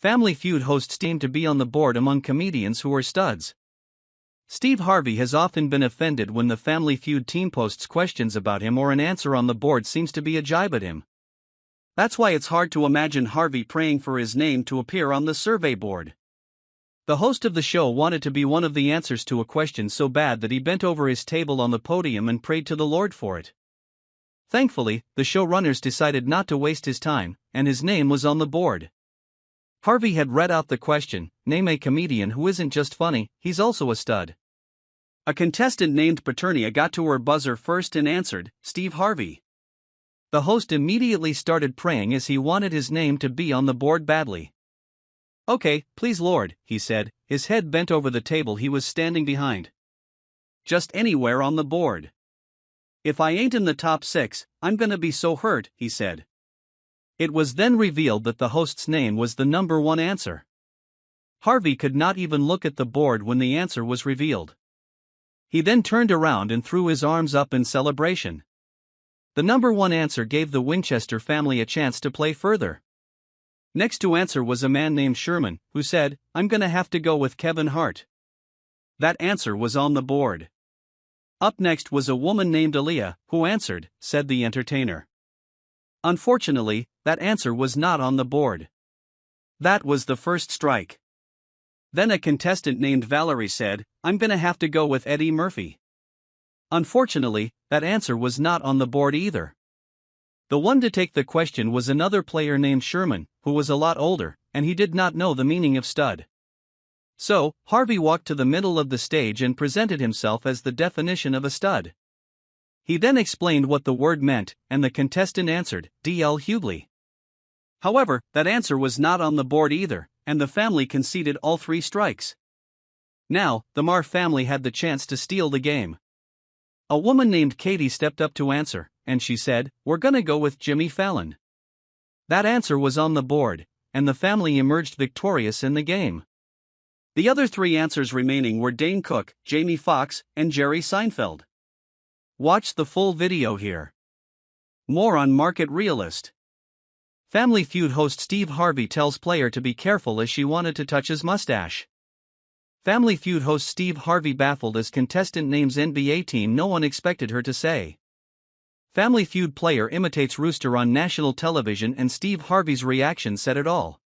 Family Feud hosts seem to be on the board among comedians who are studs. Steve Harvey has often been offended when the Family Feud team posts questions about him or an answer on the board seems to be a jibe at him. That's why it's hard to imagine Harvey praying for his name to appear on the survey board. The host of the show wanted to be one of the answers to a question so bad that he bent over his table on the podium and prayed to the Lord for it. Thankfully, the showrunners decided not to waste his time, and his name was on the board. Harvey had read out the question, name a comedian who isn't just funny, he's also a stud. A contestant named Peternia got to her buzzer first and answered, Steve Harvey. The host immediately started praying as he wanted his name to be on the board badly. Okay, please Lord, he said, his head bent over the table he was standing behind. Just anywhere on the board. If I ain't in the top 6, I'm gonna be so hurt, he said. It was then revealed that the host's name was the number 1 answer. Harvey could not even look at the board when the answer was revealed. He then turned around and threw his arms up in celebration. The number 1 answer gave the Winchester family a chance to play further. Next to answer was a man named Sherman, who said, I'm gonna have to go with Kevin Hart. That answer was on the board. Up next was a woman named Aaliyah, who answered, said the entertainer. Unfortunately, that answer was not on the board. That was the first strike. Then a contestant named Valerie said, I'm gonna have to go with Eddie Murphy. Unfortunately, that answer was not on the board either. The one to take the question was another player named Sherman, who was a lot older, and he did not know the meaning of stud. So, Harvey walked to the middle of the stage and presented himself as the definition of a stud. He then explained what the word meant, and the contestant answered, D.L. Hughley. However, that answer was not on the board either, and the family conceded all 3 strikes. Now, the Marr family had the chance to steal the game. A woman named Katie stepped up to answer, and she said, we're gonna go with Jimmy Fallon. That answer was on the board, and the family emerged victorious in the game. The other 3 answers remaining were Dane Cook, Jamie Foxx, and Jerry Seinfeld. Watch the full video here. More on Market Realist. Family Feud host Steve Harvey tells player to be careful as she wanted to touch his mustache. Family Feud host Steve Harvey baffled as contestant names NBA team no one expected her to say. Family Feud player imitates rooster on national television and Steve Harvey's reaction said it all.